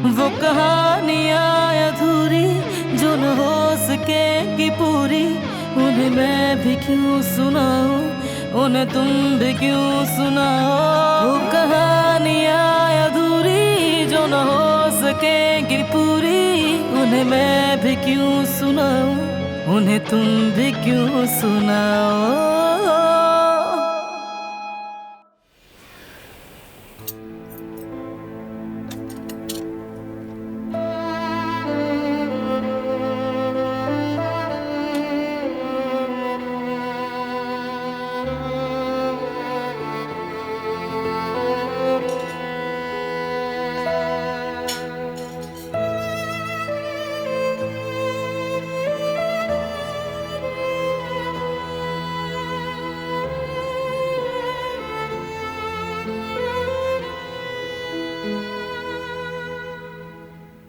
वो कहानियाँ अधूरी जो न हो सकेगी पूरी, उन्हें मैं भी क्यों सुनाऊं, उन्हें तुम भी क्यों सुनाओ। वो कहानियाँ अधूरी जो न हो सकेगी पूरी, उन्हें मैं भी क्यों सुनाऊं, उन्हें तुम भी क्यों सुनाओ।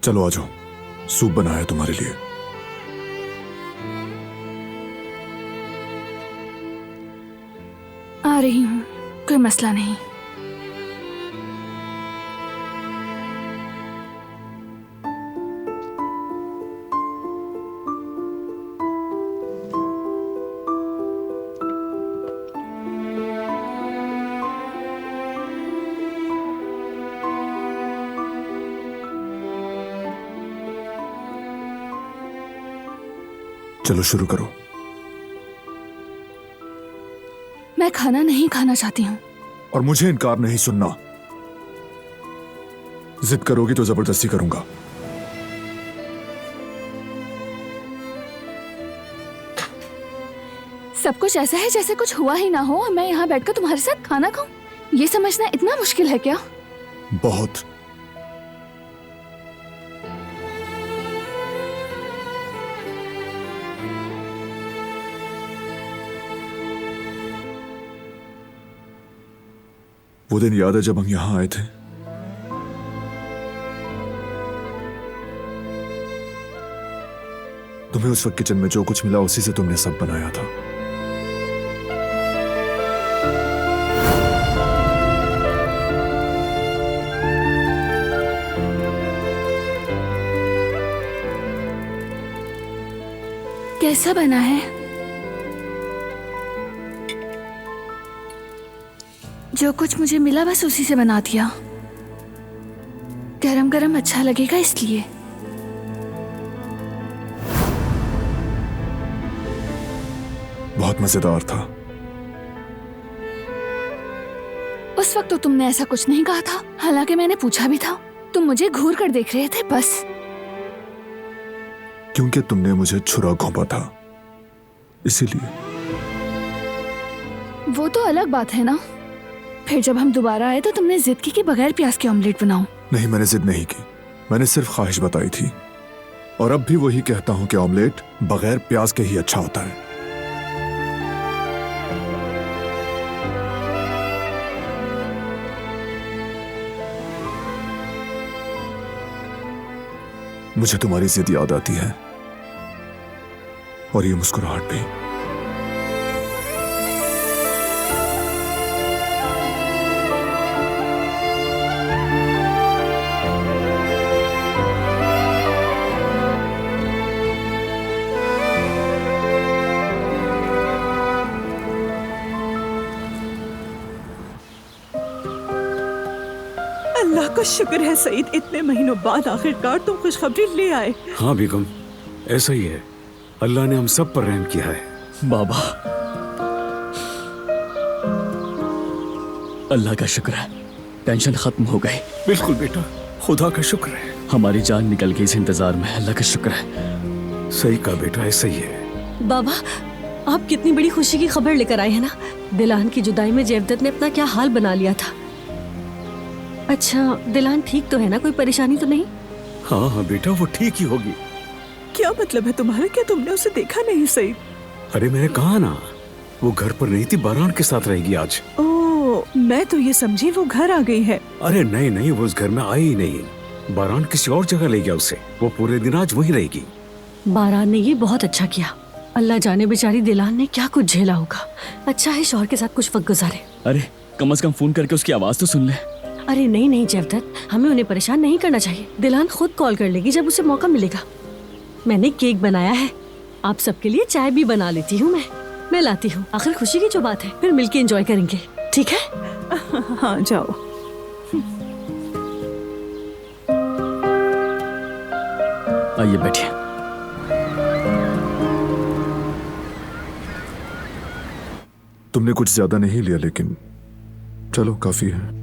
चलो आ जाओ, सूप बनाया तुम्हारे लिए। आ रही हूँ, कोई मसला नहीं। चलो शुरू करो। मैं खाना नहीं खाना चाहती हूँ। और मुझे इनकार नहीं सुनना। जिद करोगी तो जबरदस्ती करूंगा। सब कुछ ऐसा है जैसे कुछ हुआ ही ना हो और मैं यहाँ बैठकर तुम्हारे साथ खाना खाऊं। ये समझना इतना मुश्किल है क्या? बहुत। वो दिन याद है जब हम यहां आए थे? तुम्हें उस वक्त किचन में जो कुछ मिला उसी से तुमने सब बनाया था। कैसा बना है? जो कुछ मुझे मिला बस उसी से बना दिया। गरम गरम अच्छा लगेगा इसलिए। बहुत मजेदार था। उस वक्त तो तुमने ऐसा कुछ नहीं कहा था, हालांकि मैंने पूछा भी था। तुम मुझे घूर कर देख रहे थे बस। क्योंकि तुमने मुझे छुरा घोंपा था, इसीलिए। वो तो अलग बात है ना। फिर जब हम दोबारा आए तो तुमने जिद की कि बगैर प्याज के ऑमलेट बनाऊं। नहीं, मैंने जिद नहीं की, मैंने सिर्फ ख्वाहिश बताई थी। और अब भी वही कहता हूं कि ऑमलेट बगैर प्याज के ही अच्छा होता है। मुझे तुम्हारी जिद याद आती है और ये मुस्कुराहट भी। अल्लाह का शुक्र है सईद, इतने महीनों बाद आखिरकार तुम खुशखबरी ले आए। हाँ बेगम, ऐसा ही है। अल्लाह ने हम सब पर रहम किया है। बाबा, अल्लाह का शुक्र है, टेंशन खत्म हो गई। बिल्कुल बेटा, खुदा का शुक्र है। हमारी जान निकल गई इस इंतजार में। अल्लाह का शुक्र है। सही कहा बेटा, ऐसा ही है। बाबा, आप कितनी बड़ी खुशी की खबर लेकर आए हैं ना। दिलान की जुदाई में जेवदत ने अपना क्या हाल बना लिया था। अच्छा, दिलान ठीक तो है ना? कोई परेशानी तो नहीं? हाँ हाँ बेटा, वो ठीक ही होगी। क्या मतलब है तुम्हारा? क्या तुमने उसे देखा नहीं सईद? अरे मैंने कहा ना, वो घर पर नहीं थी, बारान के साथ रहेगी आज। ओह, मैं तो ये समझी वो घर आ गई है। अरे नहीं नहीं, वो उस घर में आई ही नहीं। बारान किसी और जगह ले गया उसे। वो पूरे दिन आज वहीं रहेगी। बारान ने ये बहुत अच्छा किया। अल्लाह जाने बेचारी दिलान ने क्या कुछ झेला होगा। अच्छा है शौहर के साथ कुछ वक्त गुजारे। अरे कम से कम फोन करके उसकी आवाज तो सुन ले। अरे नहीं नहीं जयवदत्त, हमें उन्हें परेशान नहीं करना चाहिए। दिलान खुद कॉल कर लेगी जब उसे मौका मिलेगा। मैंने केक बनाया है, आप सबके लिए चाय भी बना लेती हूँ। मैं लाती हूँ, आखिर खुशी की जो बात है। फिर मिलके एंजॉय करेंगे, ठीक है? हाँ जाओ। आइए बैठिए। तुमने कुछ ज्यादा नहीं लिया, लेकिन चलो काफी है।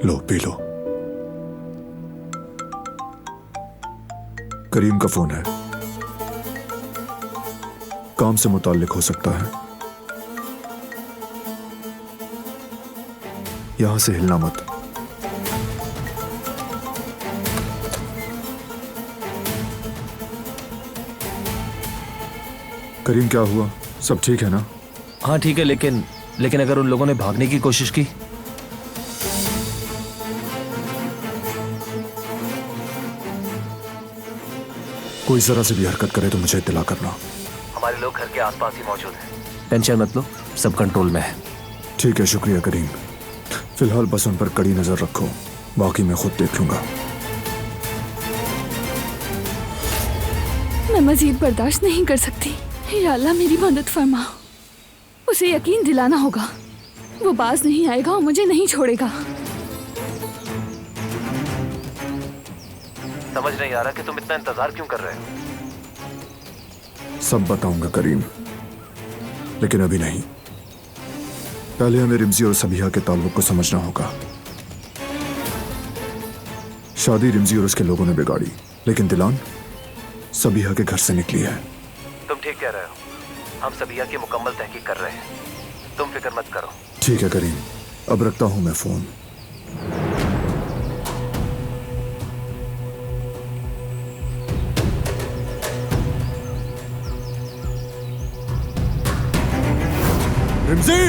लो पी लो। करीम का फोन है, काम से मुताल्लिक हो सकता है। यहां से हिलना मत। करीम क्या हुआ? सब ठीक है ना? हाँ ठीक है, लेकिन अगर उन लोगों ने भागने की कोशिश की? कोई जरा से भी हरकत करे तो मुझे इत्तला करना। हमारे लोग घर के आसपास ही मौजूद हैं। टेंशन मत लो, सब कंट्रोल में है। ठीक है, शुक्रिया करीम। फिलहाल बस उन पर कड़ी नजर रखो, बाकी मैं खुद देख लूंगा। मैं मजीद बर्दाश्त नहीं कर सकती। या अल्लाह मेरी मदद फरमा। उसे यकीन दिलाना होगा, वो बाज नहीं आएगा और मुझे नहीं छोड़ेगा। समझ नहीं आ रहा कि तुम इतना इंतजार क्यों कर रहे हो। सब बताऊंगा करीम, लेकिन अभी नहीं। पहले हमें रिमजी और सबिहा के ताल्लुक को समझना होगा। शादी रिमजी और उसके लोगों ने बिगाड़ी, लेकिन दिलान सबिहा के घर से निकली है। तुम ठीक कह रहे हो, हम सबिया की मुकम्मल तहकीक कर रहे हैं, तुम फिक्र मत करो। ठीक है करीम, अब रखता हूं मैं फोन। रिमजी!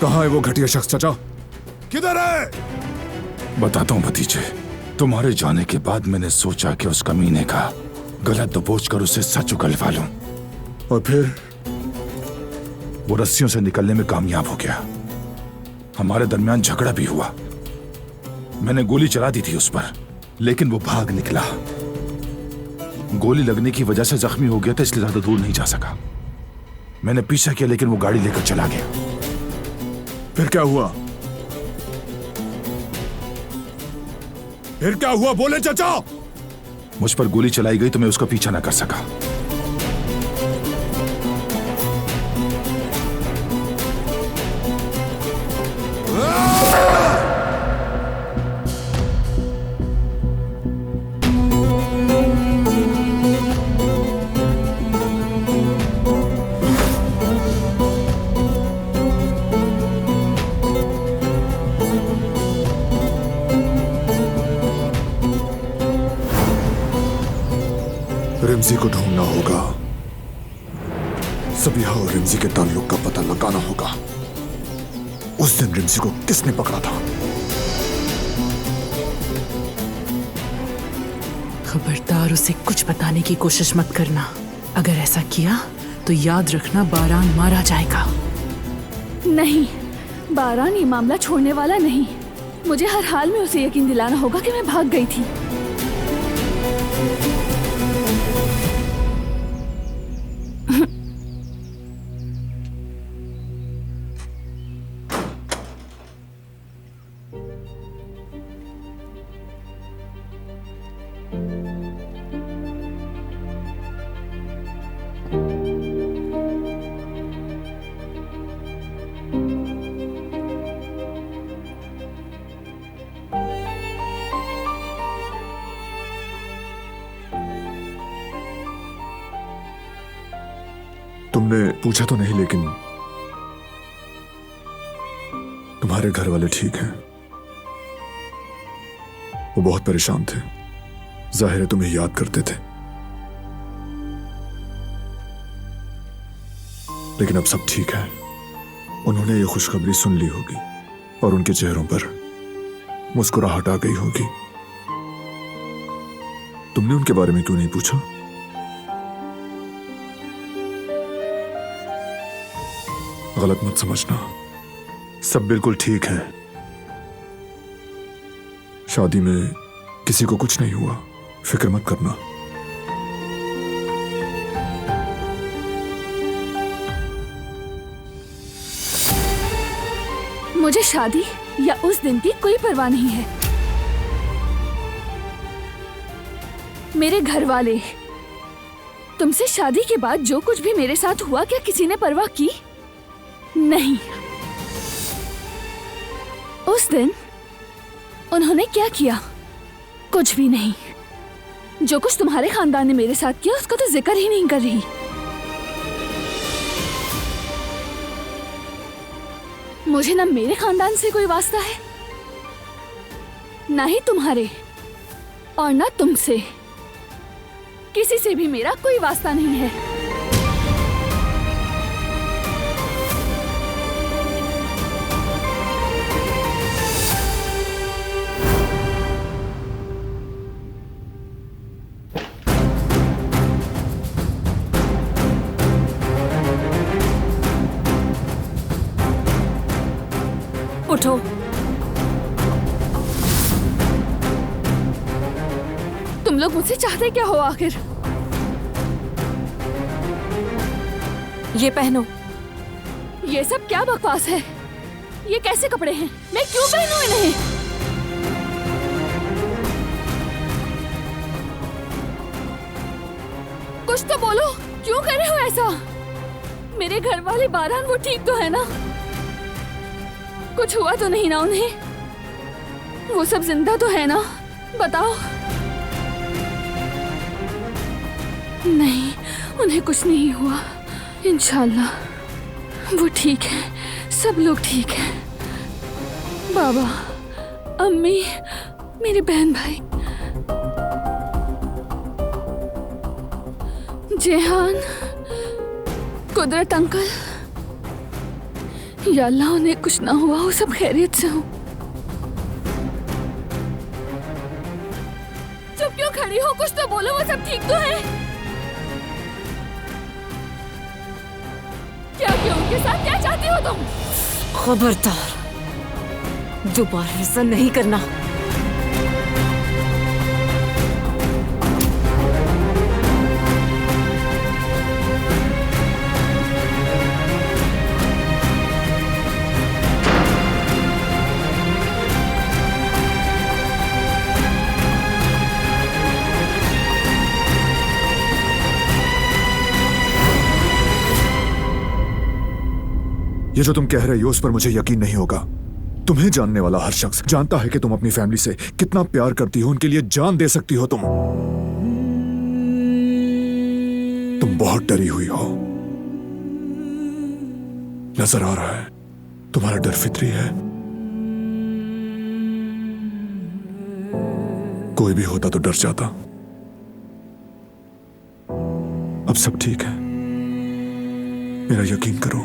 कहाँ है वो घटिया शख्स चाचा? किधर है? बताता हूँ भतीजे। तुम्हारे जाने के बाद मैंने सोचा कि उस कमीने का गला दबोच कर उसे सच उगलवा लूं। और फिर? वो रस्सियों से निकलने में कामयाब हो गया। हमारे दरमियान झगड़ा भी हुआ। मैंने गोली चला दी थी उस पर, लेकिन वो भाग निकला। गोली लगने की वजह से जख्मी हो गया था, इसलिए ज्यादा दूर नहीं जा सका। मैंने पीछा किया, लेकिन वो गाड़ी लेकर चला गया। फिर क्या हुआ? फिर क्या हुआ, बोले चाचा? मुझ पर गोली चलाई गई तो मैं उसका पीछा न कर सका। रिमजी को ढूंढना होगा। सबिहा और रिमजी के ताल्लुक का पता लगाना होगा। उस दिन रिमजी को किसने पकड़ा था? खबरदार उसे कुछ बताने की कोशिश मत करना। अगर ऐसा किया तो याद रखना बारान मारा जाएगा। नहीं, बारान ये मामला छोड़ने वाला नहीं। मुझे हर हाल में उसे यकीन दिलाना होगा कि मैं भाग गई थी। तुमने पूछा तो नहीं, लेकिन तुम्हारे घर वाले ठीक हैं। वो बहुत परेशान थे, जाहिर है तुम्हें याद करते थे, लेकिन अब सब ठीक है। उन्होंने ये खुशखबरी सुन ली होगी और उनके चेहरों पर मुस्कुराहट आ गई होगी। तुमने उनके बारे में क्यों नहीं पूछा? गलत मत समझना, सब बिल्कुल ठीक है। शादी में किसी को कुछ नहीं हुआ, फिक्र मत करना। मुझे शादी या उस दिन की कोई परवाह नहीं है। मेरे घर वाले, तुमसे शादी के बाद जो कुछ भी मेरे साथ हुआ, क्या किसी ने परवाह की? नहीं। उस दिन उन्होंने क्या किया? कुछ भी नहीं। जो कुछ तुम्हारे खानदान ने मेरे साथ किया उसका तो जिक्र ही नहीं कर रही। मुझे ना मेरे खानदान से कोई वास्ता है, ना ही तुम्हारे, और ना तुमसे। किसी से भी मेरा कोई वास्ता नहीं है। उठो। तुम लोग मुझसे चाहते क्या हो आखिर? ये पहनो। ये सब क्या बकवास है? ये कैसे कपड़े हैं? मैं क्यों पहनूं इन्हें? कुछ तो बोलो, क्यों कर रहे हो ऐसा? मेरे घर वाले बारान, वो ठीक तो है ना? कुछ हुआ तो नहीं ना उन्हें? वो सब जिंदा तो है ना? बताओ। नहीं, उन्हें कुछ नहीं हुआ, इंशाल्लाह। वो ठीक है, सब लोग ठीक हैं। बाबा, अम्मी, मेरे बहन भाई, जेहान, कुदरत अंकल, या अल्लाह उन्हें कुछ ना हुआ हो, सब खैरियत से हो। चुप क्यों खड़ी हो? कुछ तो बोलो, वो सब ठीक तो है? क्या क्यों? उनके साथ क्या चाहती हो तुम? खबरदार, दोबारा ऐसा नहीं करना। ये जो तुम कह रही हो उस पर मुझे यकीन नहीं होगा। तुम्हें जानने वाला हर शख्स जानता है कि तुम अपनी फैमिली से कितना प्यार करती हो, उनके लिए जान दे सकती हो। तुम बहुत डरी हुई हो, नजर आ रहा है। तुम्हारा डर फितरी है। कोई भी होता तो डर जाता। अब सब ठीक है, मेरा यकीन करो।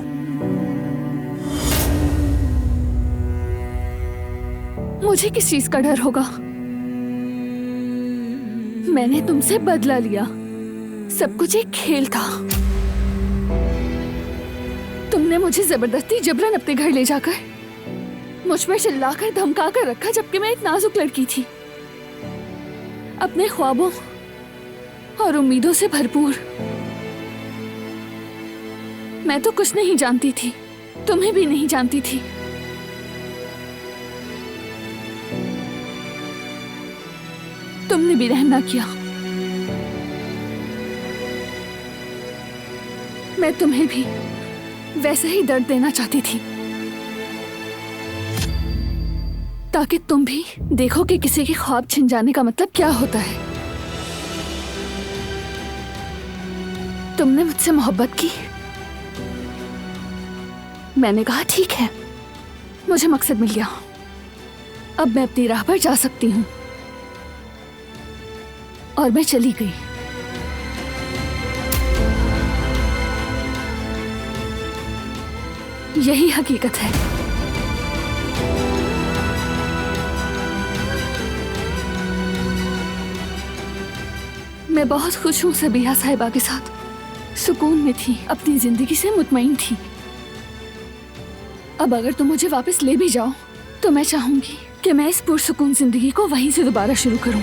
मुझे किस चीज का डर होगा? मैंने तुमसे बदला लिया, सब कुछ एक खेल था। तुमने मुझे जबरदस्ती जबरन अपने घर ले जाकर मुझ पर चिल्लाकर धमकाकर रखा, जबकि मैं एक नाजुक लड़की थी, अपने ख्वाबों और उम्मीदों से भरपूर। मैं तो कुछ नहीं जानती थी, तुम्हें भी नहीं जानती थी। तुमने भी रहम ना किया। मैं तुम्हें भी वैसे ही दर्द देना चाहती थी, ताकि तुम भी देखो कि किसी के ख्वाब छिन जाने का मतलब क्या होता है। तुमने मुझसे मोहब्बत की, मैंने कहा ठीक है, मुझे मकसद मिल गया, अब मैं अपनी राह पर जा सकती हूँ। और मैं चली गई। यही हकीकत है। मैं बहुत खुश हूँ सबिया साहिबा के साथ, सुकून में थी, अपनी जिंदगी से मुतमईन थी। अब अगर तुम मुझे वापस ले भी जाओ तो मैं चाहूंगी कि मैं इस पुरसुकून जिंदगी को वहीं से दोबारा शुरू करूं।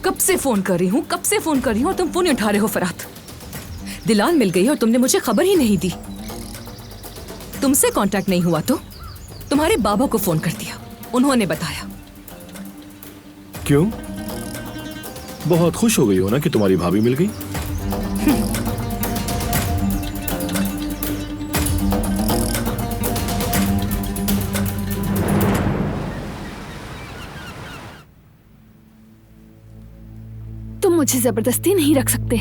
कब से फोन कर रही हूँ, कब से फोन कर रही हूँ और तुम फोन नहीं उठा रहे हो फरात। दिलान मिल गई और तुमने मुझे खबर ही नहीं दी। तुमसे कांटेक्ट नहीं हुआ तो तुम्हारे बाबा को फोन कर दिया, उन्होंने बताया। क्यों? बहुत खुश हो गई हो ना कि तुम्हारी भाभी मिल गई? तुम मुझे जबरदस्ती नहीं रख सकते।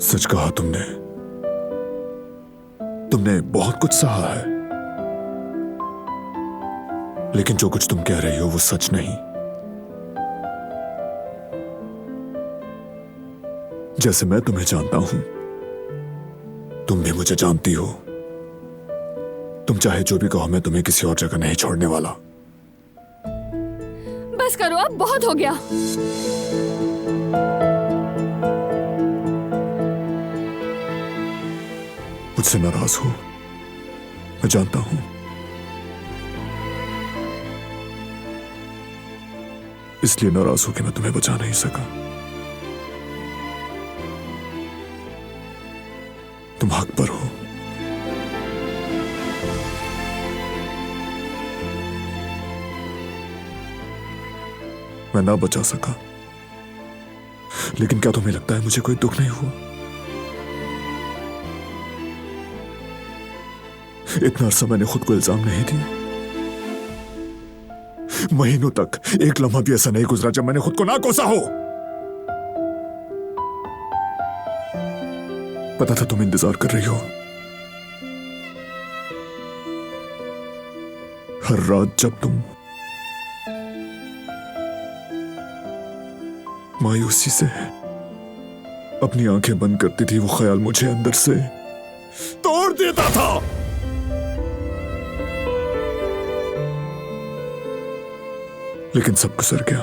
सच कहा तुमने। तुमने बहुत कुछ सहा है, लेकिन जो कुछ तुम कह रही हो वो सच नहीं। जैसे मैं तुम्हें जानता हूं, तुम भी मुझे जानती हो। तुम चाहे जो भी कहो, मैं तुम्हें किसी और जगह नहीं छोड़ने वाला। बस करो, अब बहुत हो गया। मुझसे नाराज हो, मैं जानता हूं। इसलिए नाराज हो कि मैं तुम्हें बचा नहीं सका। तुम हक पर हो। मैं ना बचा सका, लेकिन क्या तुम्हें लगता है मुझे कोई दुख नहीं हुआ? इतना अरसा मैंने खुद को इल्जाम नहीं दिया। महीनों तक एक लम्हा भी ऐसा नहीं गुजरा जब मैंने खुद को ना कोसा हो। पता था तुम इंतजार कर रही हो। हर रात जब तुम मायूसी से अपनी आंखें बंद करती थी, वो ख्याल मुझे अंदर से तोड़ देता था। लेकिन सब गुजर गया,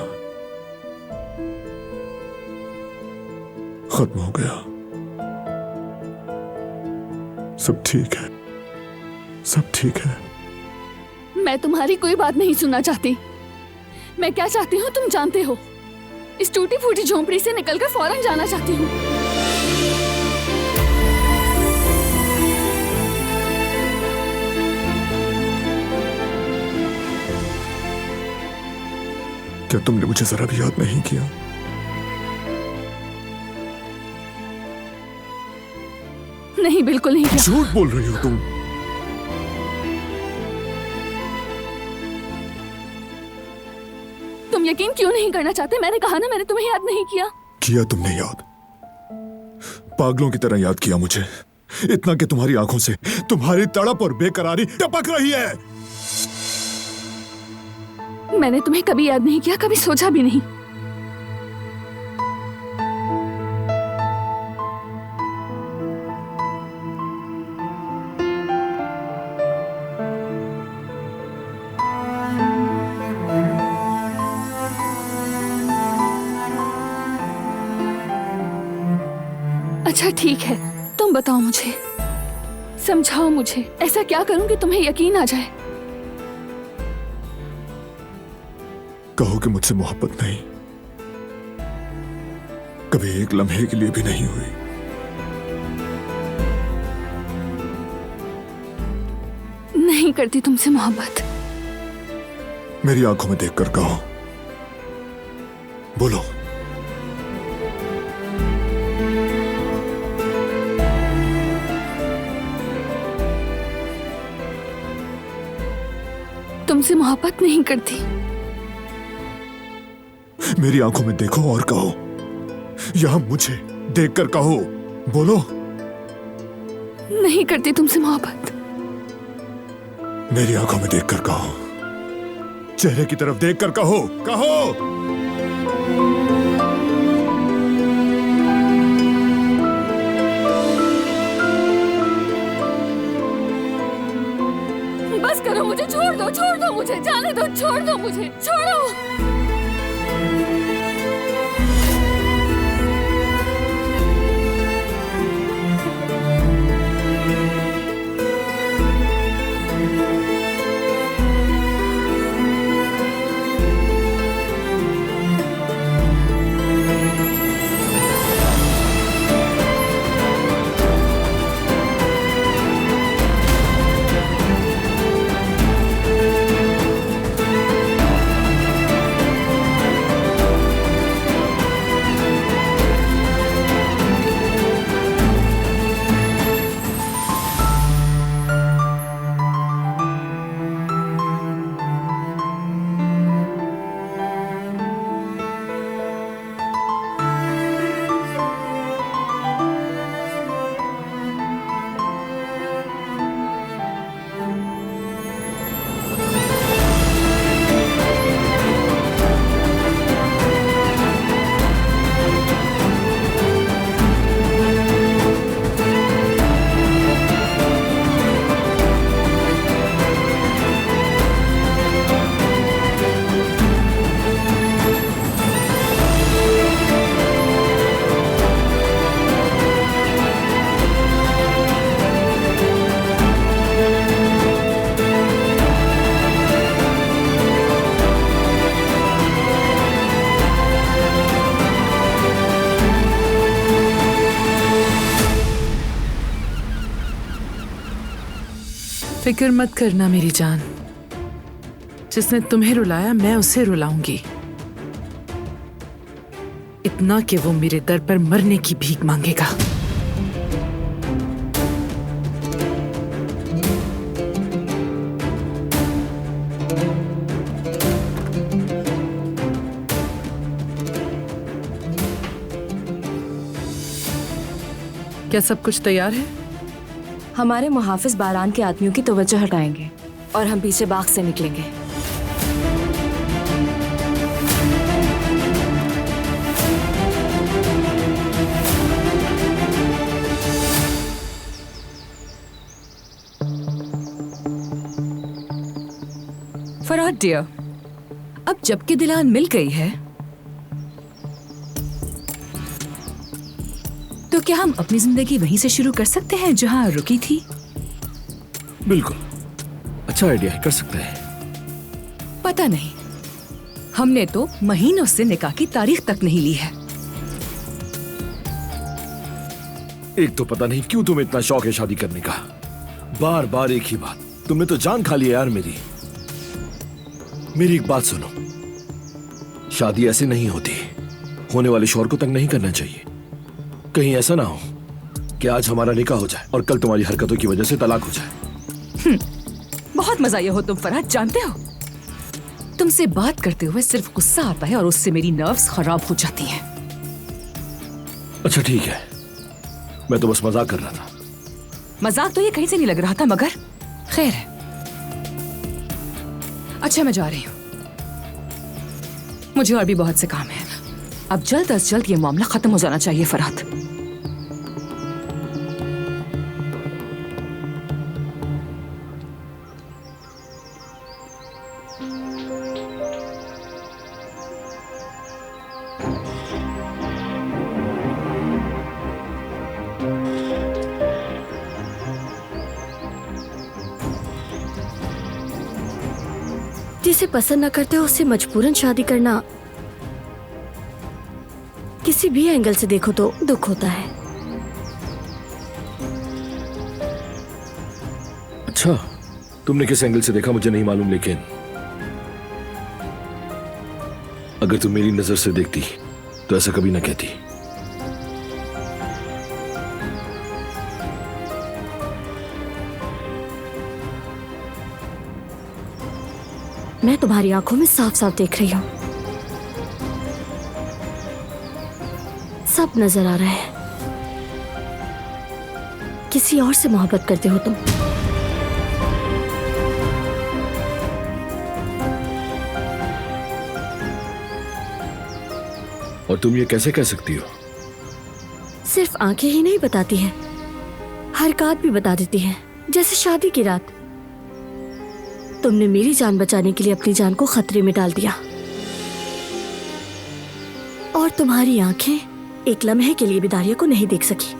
खत्म हो गया। सब ठीक है, सब ठीक है। मैं तुम्हारी कोई बात नहीं सुनना चाहती। मैं क्या चाहती हूँ तुम जानते हो। इस टूटी फूटी झोंपड़ी से निकलकर फौरन जाना चाहती हूँ। क्या तुमने मुझे जरा भी याद नहीं किया? नहीं, बिल्कुल नहीं किया। झूठ बोल रही हो तुम। तुम यकीन क्यों नहीं करना चाहते? मैंने कहा ना, मैंने तुम्हें याद नहीं किया। किया तुमने याद, पागलों की तरह याद किया मुझे, इतना कि तुम्हारी आंखों से तुम्हारी तड़प और बेकरारी टपक रही है। मैंने तुम्हें कभी याद नहीं किया, कभी सोचा भी नहीं। अच्छा ठीक है, तुम बताओ मुझे, समझाओ मुझे, ऐसा क्या करूं कि तुम्हें यकीन आ जाए? कहो कि मुझसे मोहब्बत नहीं, कभी एक लम्हे के लिए भी नहीं हुई। नहीं करती तुमसे मोहब्बत। मेरी आंखों में देखकर कहो, बोलो। तुमसे मोहब्बत नहीं करती। मेरी आंखों में देखो और कहो, यहां मुझे देखकर कहो, बोलो। नहीं करती तुमसे मोहब्बत। मेरी आंखों में देखकर कहो, चेहरे की तरफ देखकर कहो, कहो। बस करो, मुझे छोड़ दो मुझे, जाने दो, छोड़ दो मुझे, छोड़ो। फिक्र मत करना मेरी जान, जिसने तुम्हें रुलाया मैं उसे रुलाऊंगी, इतना कि वो मेरे दर पर मरने की भीख मांगेगा। क्या सब कुछ तैयार है? हमारे मुहाफिज बारान के आदमियों की तवज्जो हटाएंगे और हम पीछे बाग से निकलेंगे। फरहाद डियर, अब जबकि दिलान मिल गई है तो क्या हम अपनी जिंदगी वहीं से शुरू कर सकते हैं जहां रुकी थी? बिल्कुल, अच्छा आइडिया है, कर सकते हैं। पता नहीं, हमने तो महीनों से निकाह की तारीख तक नहीं ली है। एक तो पता नहीं क्यों तुम्हें इतना शौक है शादी करने का, बार बार एक ही बात। तुमने तो जान खा ली यार मेरी। मेरी एक बात सुनो, शादी ऐसे नहीं होती, होने वाले शौहर को तंग नहीं करना चाहिए। कहीं ऐसा ना हो कि आज हमारा निकाह हो जाए और कल तुम्हारी हरकतों की वजह से तलाक हो जाए। बहुत मजा ये हो तुम फरहाद, जानते हो तुमसे बात करते हुए सिर्फ गुस्सा आता है और उससे मेरी नर्व्स खराब हो जाती हैं। अच्छा ठीक है, मैं तो बस मजाक कर रहा था। मजाक तो ये कहीं से नहीं लग रहा था, मगर खैर है। अच्छा मैं जा रही हूँ, मुझे और भी बहुत से काम है। अब जल्द अज जल्द ये मामला खत्म हो जाना चाहिए फरहत। जिसे पसंद न करते हो उससे मजबूरन शादी करना, किसी भी एंगल से देखो तो दुख होता है। अच्छा, तुमने किस एंगल से देखा मुझे नहीं मालूम, लेकिन अगर तुम मेरी नजर से देखती तो ऐसा कभी ना कहती। मैं तुम्हारी आंखों में साफ साफ देख रही हूं, सब नजर आ रहा है। किसी और से मोहब्बत करते हो तुम। और तुम ये कैसे कह सकती हो? सिर्फ आंखें ही नहीं बताती हैं, हरकत भी बता देती हैं। जैसे शादी की रात तुमने मेरी जान बचाने के लिए अपनी जान को खतरे में डाल दिया, और तुम्हारी आंखें एक लम्हे के लिए भी दारिया को नहीं देख सकी।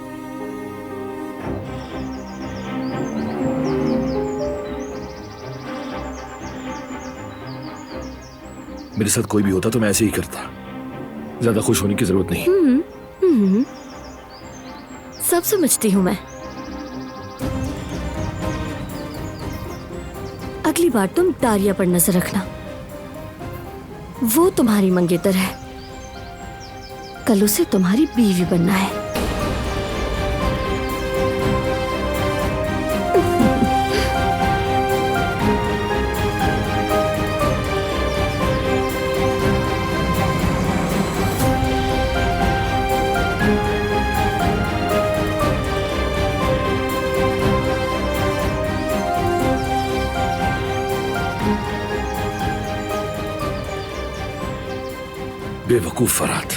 मेरे साथ कोई भी होता तो मैं ऐसे ही करता, ज्यादा खुश होने की जरूरत नहीं। सब समझती हूं मैं। अगली बार तुम दारिया पर नजर रखना, वो तुम्हारी मंगेतर है, कल उसे तुम्हारी बीवी बनना है। बेवकूफ फरहत,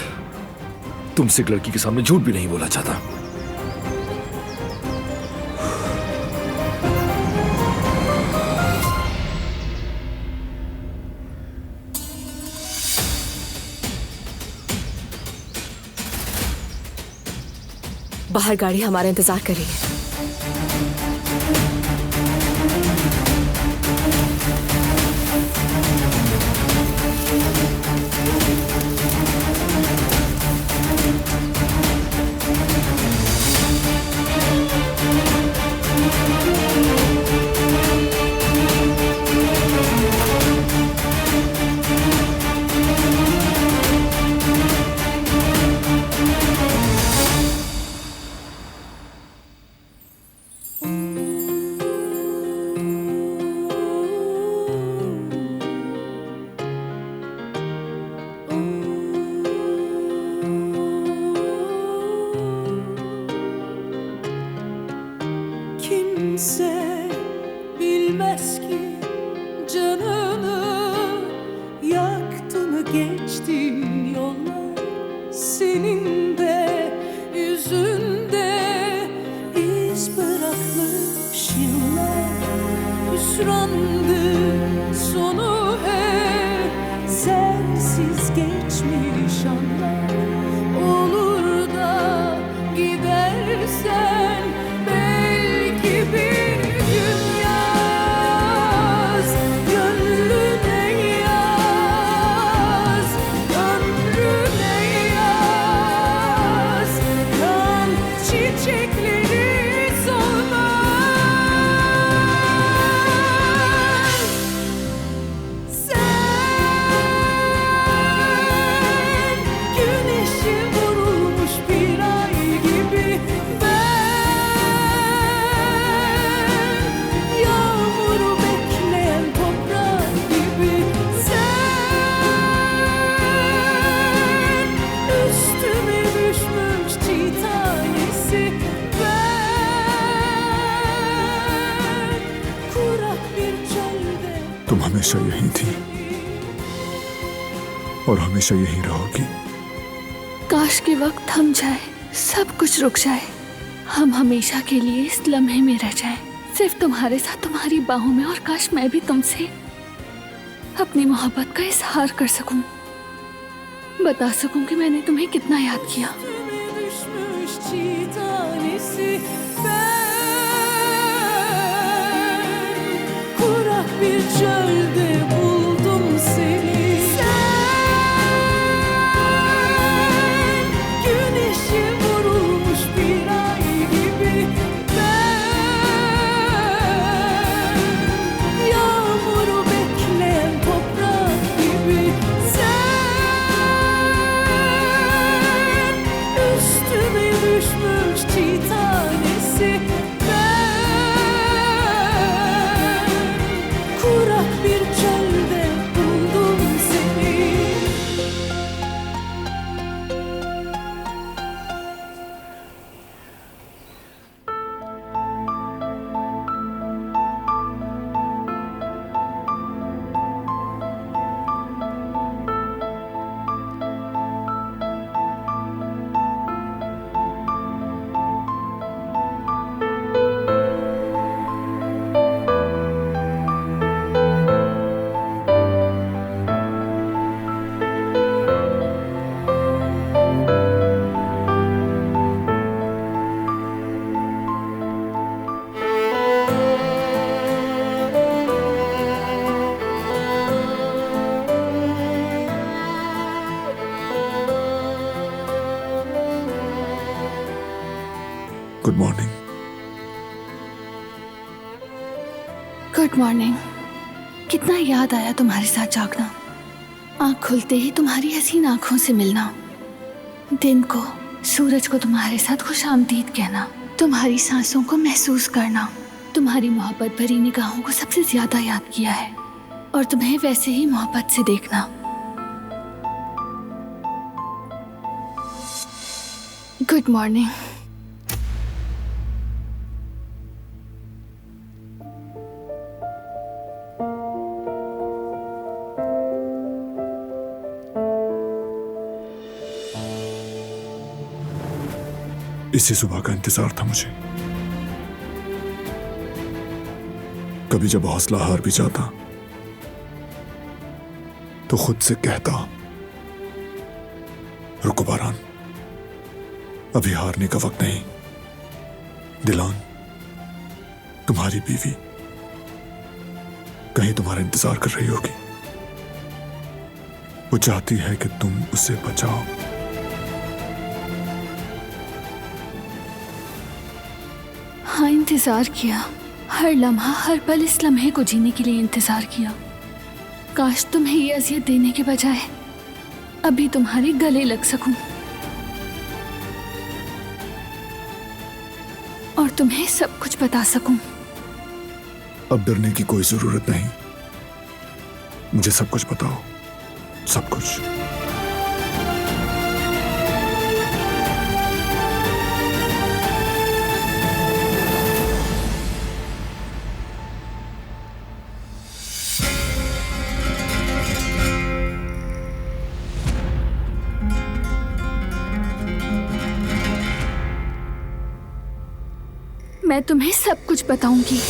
तुमसे एक लड़की के सामने झूठ भी नहीं बोला चाहता। बाहर गाड़ी हमारा इंतजार कर रही है। Kimse bilmez ki canını yaktı mı geçtiğin yollar, senin de yüzünde iz bırakmış yıllar. Hüsrandı sonu hep sensiz geçmiş anlar. Olur da gidersen bir gün yaz, gönlüne yaz, ömrüne yaz, kan çiçekleri solmaz. हमेशा यही थी और हमेशा यही रहोगी। काश के वक्त थम जाए, सब कुछ रुक जाए, हम हमेशा के लिए इस लम्हे में रह जाएं, सिर्फ तुम्हारे साथ तुम्हारी बाहों में। और काश मैं भी तुमसे अपनी मोहब्बत का इजहार कर सकूं, बता सकूं कि मैंने तुम्हें कितना याद किया। Bir çölde buldum seni. Sen güneşe vurulmuş bir ay gibi, ben yağmuru bekleyen toprak gibi. Sen üstüme düşmüş çiğ tanesi. Kurak bir çölde buldum seni. Good morning. Good morning. कितना याद आया तुम्हारे साथ जागना, आँख खुलते ही तुम्हारी हसीन आँखों से मिलना, दिन को सूरज को तुम्हारे साथ खुशामदीद कहना, तुम्हारी सांसों को महसूस करना, तुम्हारी मोहब्बत भरी निगाहों को सबसे ज्यादा याद किया है, और तुम्हें वैसे ही मोहब्बत से देखना। Good morning. इसी सुबह का इंतजार था मुझे। कभी जब हौसला हार भी जाता तो खुद से कहता, रुको बारान, अभी हारने का वक्त नहीं। दिलान तुम्हारी बीवी कहीं तुम्हारा इंतजार कर रही होगी। वो चाहती है कि तुम उसे बचाओ। हाँ, इंतजार किया, हर लम्हा हर पल इस लम्हे को जीने के लिए इंतजार किया। काश तुम्हें ये अजियत देने के बजाय अभी तुम्हारे गले लग सकूं और तुम्हें सब कुछ बता सकूं। अब डरने की कोई जरूरत नहीं, मुझे सब कुछ बताओ, सब कुछ। मैं तुम्हें सब कुछ बताऊंगी।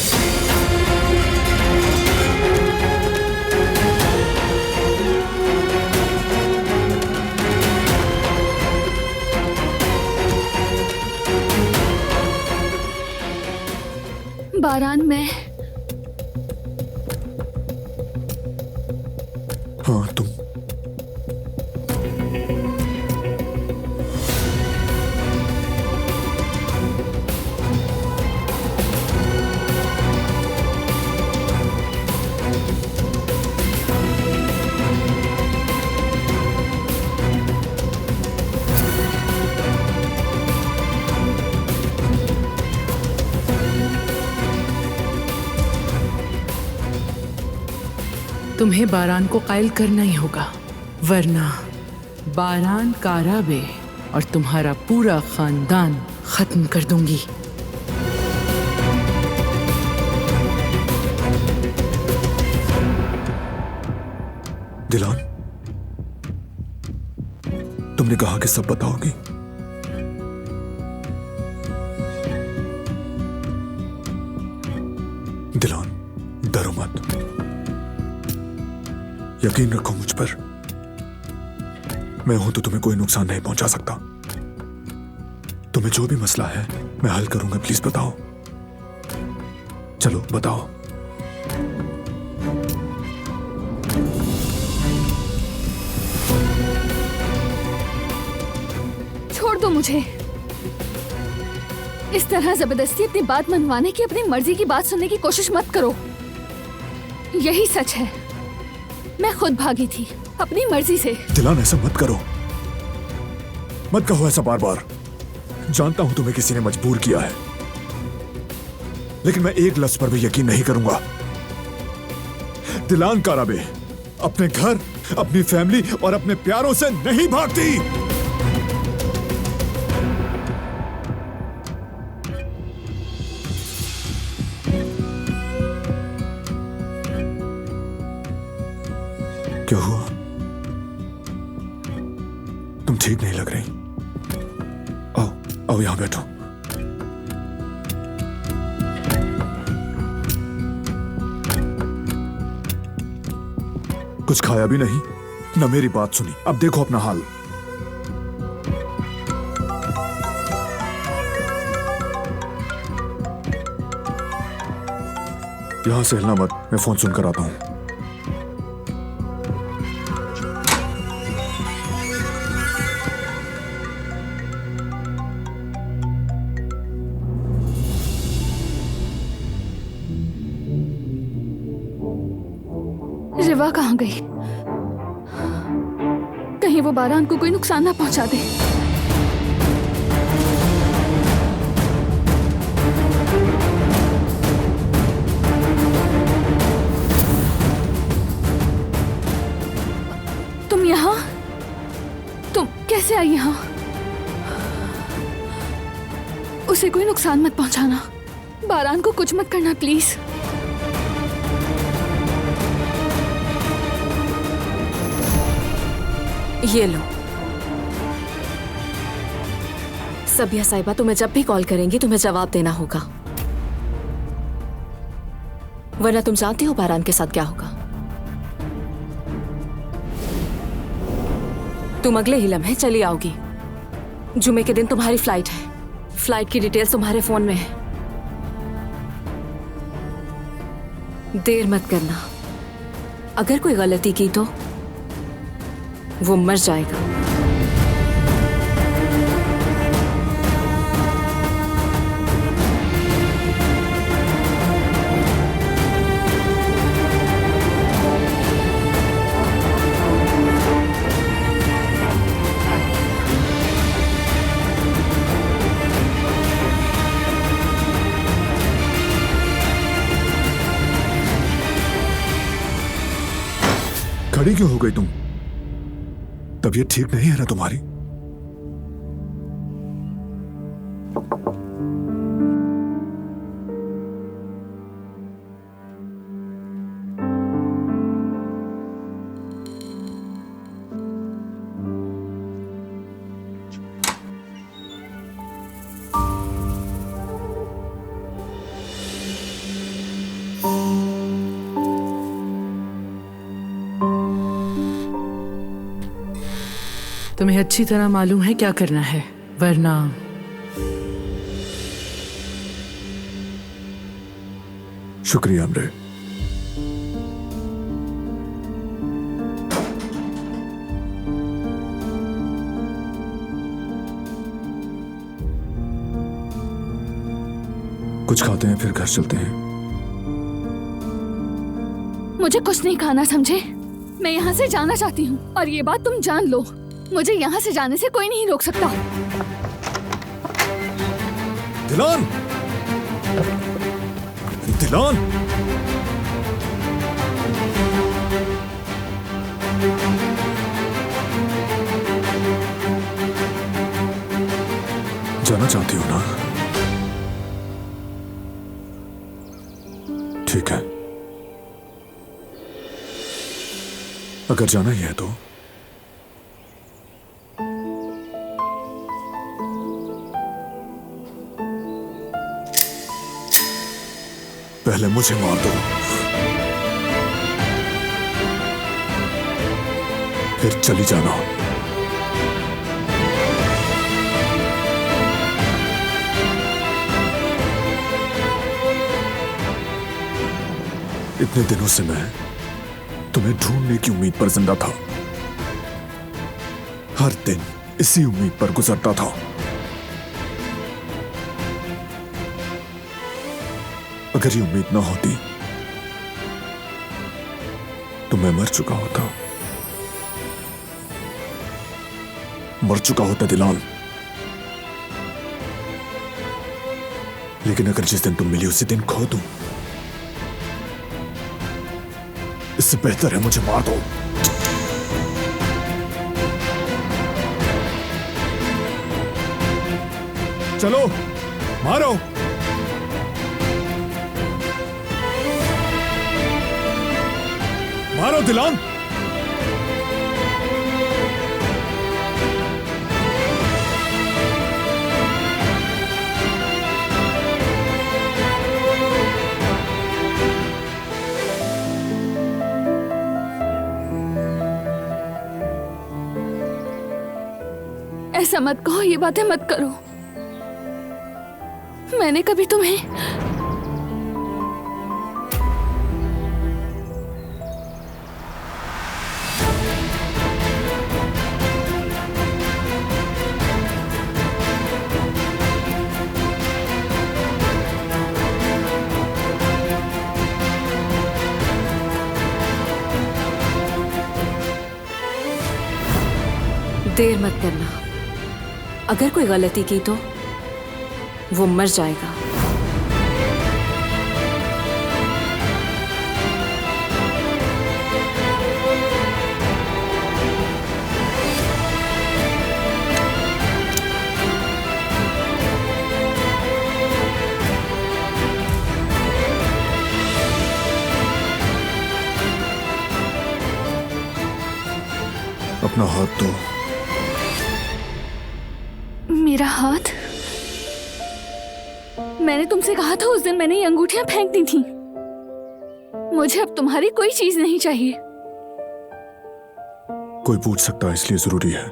बारान, मैं हाँ, तुम तुम्हें बारान को कायल करना ही होगा, वरना बारान काराबे और तुम्हारा पूरा खानदान खत्म कर दूंगी। दिलान, तुमने कहा कि सब बताओगी। दिलान, डरो मत, यकीन रखो मुझ पर। मैं हूं तो तुम्हें कोई नुकसान नहीं पहुंचा सकता। तुम्हें जो भी मसला है मैं हल करूंगा, प्लीज बताओ। चलो बताओ। छोड़ दो मुझे। इस तरह जबरदस्ती अपनी बात मनवाने की, अपनी मर्जी की बात सुनने की कोशिश मत करो। यही सच है, मैं खुद भागी थी अपनी मर्जी से। दिलान, ऐसा मत करो, मत कहो ऐसा बार बार। जानता हूं तुम्हें किसी ने मजबूर किया है, लेकिन मैं एक लफ्ज पर भी यकीन नहीं करूंगा। दिलान काराबे अपने घर, अपनी फैमिली और अपने प्यारों से नहीं भागती। क्या हुआ? तुम ठीक नहीं लग रही। आओ आओ, यहां बैठो। कुछ खाया भी नहीं, न मेरी बात सुनी। अब देखो अपना हाल। यहां से हिलना मत, मैं फोन सुनकर आता हूं। रिवा कहाँ गई? कहीं वो बारान को कोई नुकसान ना पहुंचा दे। तुम यहाँ? तुम कैसे आई यहाँ? उसे कोई नुकसान मत पहुंचाना, बारान को कुछ मत करना प्लीज। ये लो। सबिया साहिबा तुम्हें जब भी कॉल करेंगी तुम्हें जवाब देना होगा, वरना तुम जानती हो बारान के साथ क्या होगा। तुम अगले ही लम्हे चली आओगी। जुमे के दिन तुम्हारी फ्लाइट है। फ्लाइट की डिटेल्स तुम्हारे फोन में है। देर मत करना। अगर कोई गलती की तो वो मर जाएगा। खड़ी क्यों हो गई तुम? तबीयत ठीक नहीं है ना तुम्हारी? तुम्हें अच्छी तरह मालूम है क्या करना है, वरना शुक्रिया अमरे। कुछ खाते हैं फिर घर चलते हैं। मुझे कुछ नहीं खाना, समझे? मैं यहाँ से जाना चाहती हूँ और ये बात तुम जान लो। मुझे यहाँ से जाने से कोई नहीं रोक सकता। दिलान! दिलान! जाना चाहती हो ना? ठीक है, अगर जाना ही है तो पहले मुझे मार दो, फिर चली जाना। इतने दिनों से मैं तुम्हें ढूंढने की उम्मीद पर जिंदा था। हर दिन इसी उम्मीद पर गुजरता था। अगर ये उम्मीद ना होती तो मैं मर चुका होता। मर चुका होता दिलान। लेकिन अगर जिस दिन तुम मिली उसी दिन खो दूं, इससे बेहतर है मुझे मार दो। चलो मारो। मारो दिलान। ऐसा मत कहो, ये बातें मत करो। मैंने कभी तुम्हें देर मत करना। अगर कोई गलती की तो वो मर जाएगा। अपना हाथ दो। मेरा हाथ? मैंने तुमसे कहा था उस दिन मैंने ये अंगूठियां फेंक दी थी। मुझे अब तुम्हारी कोई चीज नहीं चाहिए। कोई पूछ सकता है इसलिए जरूरी है।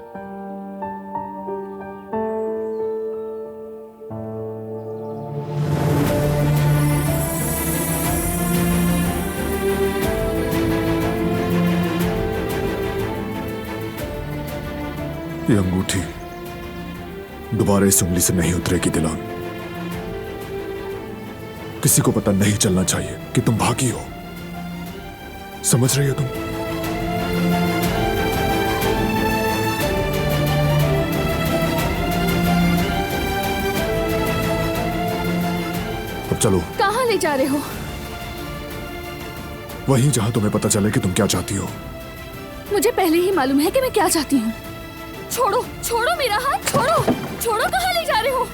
ये अंगूठी दोबारा इस उंगली से नहीं उतरेगी दिलान। किसी को पता नहीं चलना चाहिए कि तुम भागी हो। समझ रही हो तुम? अब चलो। कहाँ ले जा रहे हो? वहीं जहां तुम्हें पता चले कि तुम क्या चाहती हो। मुझे पहले ही मालूम है कि मैं क्या चाहती हूँ। छोड़ो, छोड़ो मेरा हाथ, छोड़ो, छोड़ो। कहाँ ले जा रहे हो?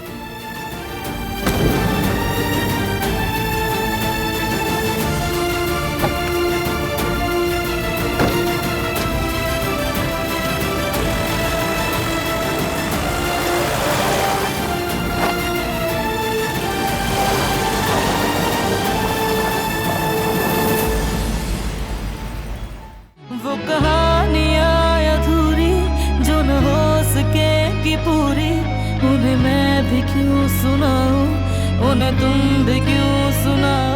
वो कहानियां अधूरी जो न हो सकेगी पूरी, उन्हें मैं भी क्यों सुनाऊं, उन्हें तुम भी क्यों सुनाओ।